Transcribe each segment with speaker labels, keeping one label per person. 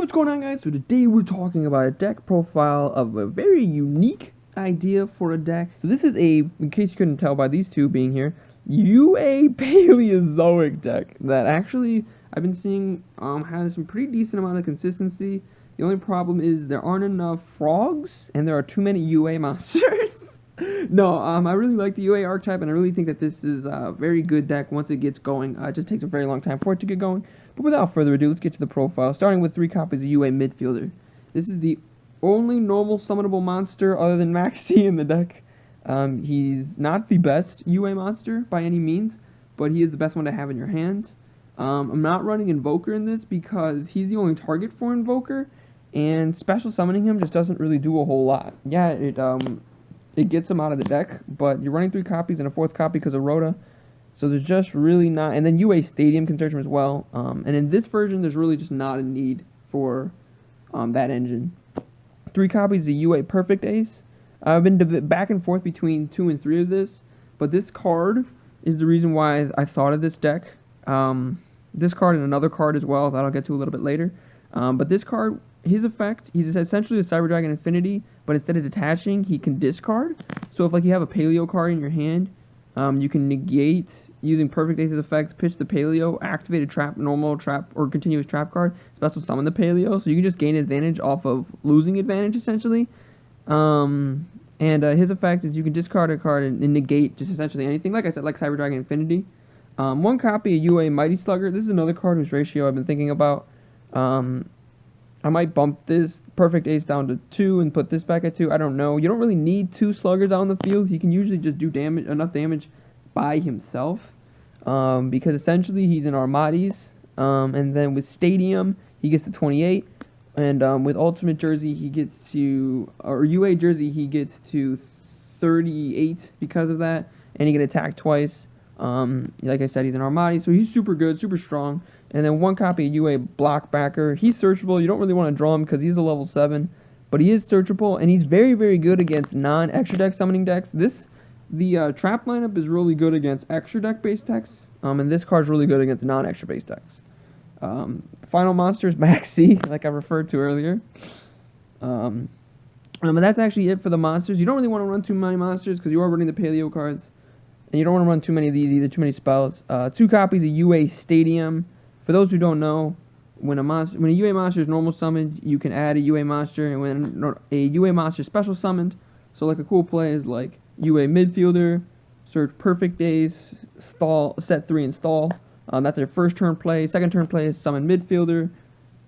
Speaker 1: What's going on, guys? So today we're talking about a deck profile of a very unique idea for a deck. So this is a, in case you couldn't tell by these two being here, UA Paleozoic deck that actually I've been seeing has some pretty decent amount of consistency. The only problem is there aren't enough frogs and there are too many UA monsters. No, I really like the UA archetype, and I really think that this is a very good deck once it gets going. It just takes a very long time for it to get going. But without further ado, let's get to the profile, starting with 3 copies of UA Midfielder. This is the only normal summonable monster other than Maxi in the deck. He's not the best UA monster by any means, but he is the best one to have in your hand. I'm not running Invoker in this because he's the only target for Invoker, and special summoning him just doesn't really do a whole lot. Yeah, it gets him out of the deck, but you're running 3 copies and a 4th copy because of Rhoda. So there's just really not, and then UA Stadium can search him as well. And in this version, there's really just not a need for that engine. 3 copies of UA Perfect Ace. I've been back and forth between 2 and 3 of this, but this card is the reason why I thought of this deck. This card and another card as well that I'll get to a little bit later. But this card, his effect, he's essentially a Cyber Dragon Infinity, but instead of detaching, he can discard. So if like you have a Paleo card in your hand, you can negate using Perfect Ace's effect, pitch the Paleo, activate a trap, normal trap, or continuous trap card, special summon the Paleo, so you can just gain advantage off of losing advantage, essentially. His effect is you can discard a card and negate just essentially anything, like I said, like Cyber Dragon Infinity. 1 copy of UA Mighty Slugger. This is another card whose ratio I've been thinking about. I might bump this Perfect Ace down to 2 and put this back at 2. I don't know. You don't really need 2 sluggers out on the field. He can usually just do enough damage by himself, because essentially he's in Armades, and then with Stadium he gets to 28, and with Ultimate Jersey he gets to, or UA Jersey he gets to 38 because of that, and he can attack twice. Like I said, he's in Armades, so he's super good, super strong. And then 1 copy of UA Blockbacker. He's searchable. You don't really want to draw him because he's a level 7, but he is searchable, and he's very, very good against non-extra deck summoning decks. The trap lineup is really good against extra deck based decks, and this card's really good against non-extra based decks. Final monster is Maxi, like I referred to earlier. But that's actually it for the monsters. You don't really want to run too many monsters because you are running the Paleo cards, and you don't want to run too many of these either, too many spells. 2 copies of UA Stadium. For those who don't know, when a UA monster is normal summoned, you can add a UA monster, and when a UA monster is special summoned, so like a cool play is like UA Midfielder, search Perfect Ace, stall, set 3 and stall. That's their first turn play. Second turn play is summon Midfielder,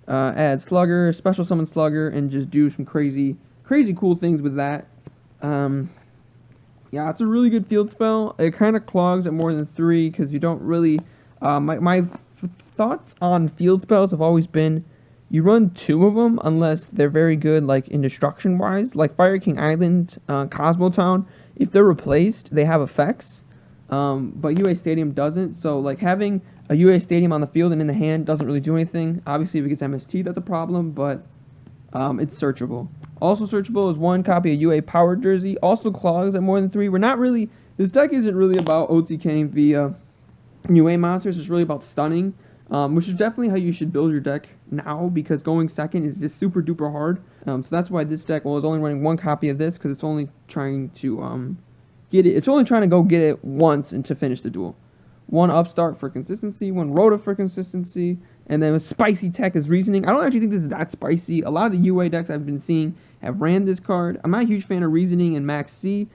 Speaker 1: add Slugger, special summon Slugger, and just do some crazy cool things with that. Yeah, it's a really good field spell. It kind of clogs at more than 3 because you don't really. My thoughts on field spells have always been you run 2 of them unless they're very good, like in destruction wise, like Fire King Island, Cosmo Town. If they're replaced, they have effects, but UA Stadium doesn't. So like having a UA Stadium on the field and in the hand doesn't really do anything. Obviously, if it gets MST, that's a problem, but it's searchable. Also searchable is 1 copy of UA Power Jersey. Also clogs at more than 3. We're not really. This deck isn't really about OTKing via UA monsters. It's really about stunning, which is definitely how you should build your deck now, because going second is just super duper hard. So that's why this deck is only running 1 copy of this, because it's only trying to get it. It's only trying to go get it once and to finish the duel. 1 Upstart for consistency, 1 Rhoda for consistency, and then with Spicy Tech is Reasoning. I don't actually think this is that spicy. A lot of the UA decks I've been seeing have ran this card. I'm not a huge fan of Reasoning and Max C.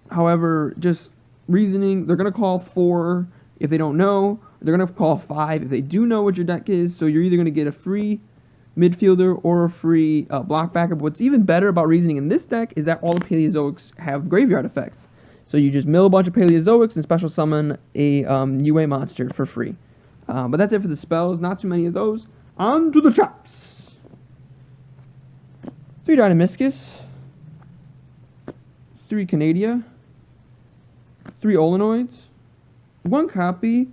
Speaker 1: However, just Reasoning, they're going to call 4 if they don't know. They're going to call 5 if they do know what your deck is. So you're either going to get a free Midfielder or a free Blockbacker. But what's even better about Reasoning in this deck is that all the Paleozoics have graveyard effects. So you just mill a bunch of Paleozoics and special summon a UA monster for free. But that's it for the spells. Not too many of those. On to the traps. 3 Dynamiscus. 3 Canadia. 3 Olenoids. 1 copy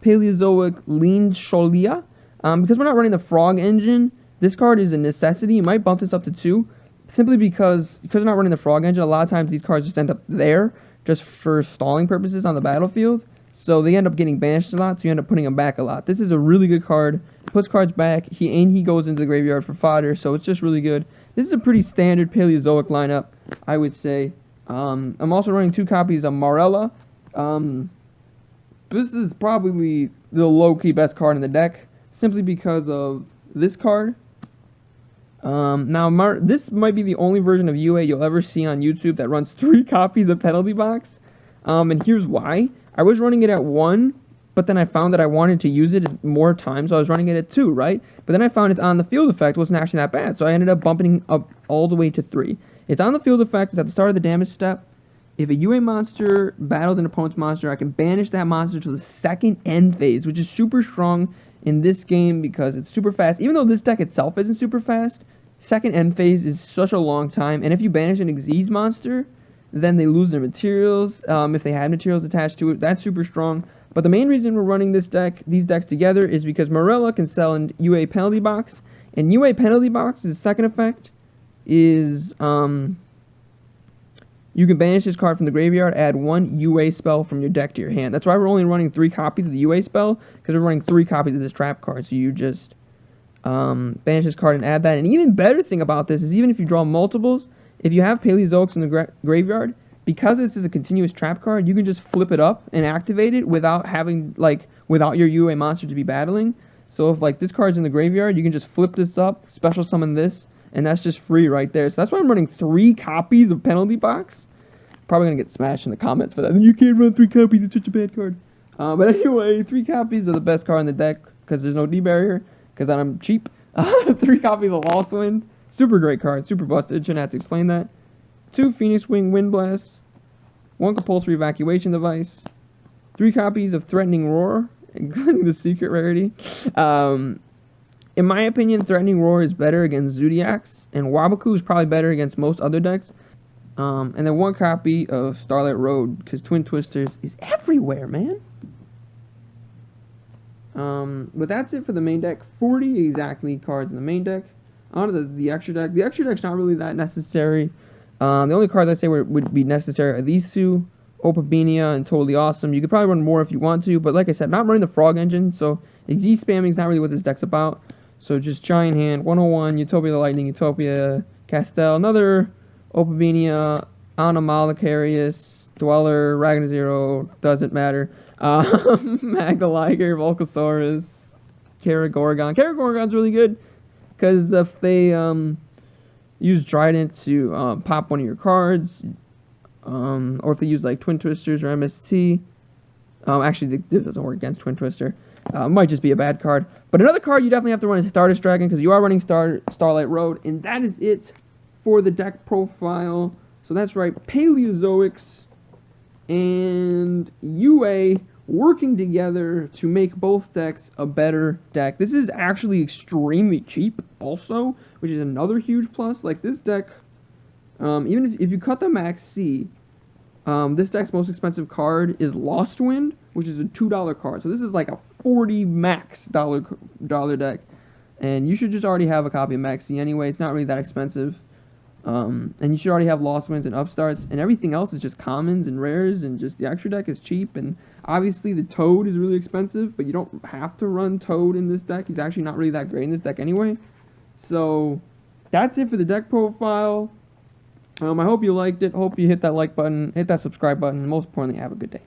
Speaker 1: Paleozoic Lean Sholia. Because we're not running the Frog engine, this card is a necessity. You might bump this up to 2, simply because we're not running the Frog engine. A lot of times these cards just end up there just for stalling purposes on the battlefield. So they end up getting banished a lot, so you end up putting them back a lot. This is a really good card. Puts cards back, he goes into the graveyard for fodder, so it's just really good. This is a pretty standard Paleozoic lineup, I would say. I'm also running 2 copies of Marella. This is probably the low-key best card in the deck, simply because of this card. Now, this might be the only version of UA you'll ever see on YouTube that runs 3 copies of Penalty Box. And here's why. I was running it at 1, but then I found that I wanted to use it more times, so I was running it at 2, right? But then I found its on the field effect wasn't actually that bad, so I ended up bumping up all the way to 3. Its on the field effect is at the start of the damage step. If a UA monster battles an opponent's monster, I can banish that monster to the second end phase, which is super strong in this game because it's super fast. Even though this deck itself isn't super fast, second end phase is such a long time, and if you banish an Xyz monster, then they lose their materials. If they had materials attached to it, that's super strong. But the main reason we're running these decks together is because Marella can sell in UA Penalty Box, and UA Penalty Box's second effect is you can banish this card from the graveyard, add 1 UA spell from your deck to your hand. That's why we're only running 3 copies of the UA spell, because we're running 3 copies of this trap card. So you just banish this card and add that. And even better thing about this is even if you draw multiples, if you have Paleozoics in the graveyard, because this is a continuous trap card, you can just flip it up and activate it without having, without your UA monster to be battling. So if, this card's in the graveyard, you can just flip this up, special summon this, and that's just free right there. So that's why I'm running 3 copies of Penalty Box. Probably going to get smashed in the comments for that. You can't run 3 copies, it's such a bad card. But anyway, 3 copies are the best card in the deck, because there's no D-barrier, because I'm cheap. 3 copies of Lost Wind. Super great card, super busted, shouldn't have to explain that. 2 Phoenix Wing Wind Blast, 1 Compulsory Evacuation Device, 3 copies of Threatening Roar, including the secret rarity. In my opinion, Threatening Roar is better against Zodiacs, and Wabaku is probably better against most other decks. And then 1 copy of Starlight Road, because Twin Twisters is everywhere, man. But that's it for the main deck. 40 exactly cards in the main deck. On to the extra deck. The extra deck's not really that necessary. The only cards I'd say would be necessary are these 2, Opabenia and Totally Awesome. You could probably run more if you want to, but like I said, not running the Frog Engine, so Xyz spamming is not really what this deck's about. So just Giant Hand, 101, Utopia the Lightning, Utopia, Castel, another Opabenia, Anomalocarius, Dweller, Ragnar Zero, doesn't matter. Magdaliger, Volcasaurus, Karagorgon. Karagorgon's really good, because if they use Trident to pop one of your cards, or if they use Twin Twisters or MST, actually this doesn't work against Twin Twister, might just be a bad card. But another card you definitely have to run is Stardust Dragon, because you are running Starlight Road, and that is it for the deck profile. So that's right, Paleozoics and UA working together to make both decks a better deck. This is actually extremely cheap also, which is another huge plus. This deck, even if you cut the max C, this deck's most expensive card is Lost Wind, which is a $2 card. So this is like a 40 max dollar deck, and you should just already have a copy of Max C anyway. It's not really that expensive. And you should already have Lost Winds and Upstarts, and everything else is just commons and rares, and just the extra deck is cheap. And obviously the Toad is really expensive, but you don't have to run Toad in this deck. He's actually not really that great in this deck anyway. So that's it for the deck profile. I hope you liked it. Hope you hit that like button, hit that subscribe button, and most importantly, have a good day.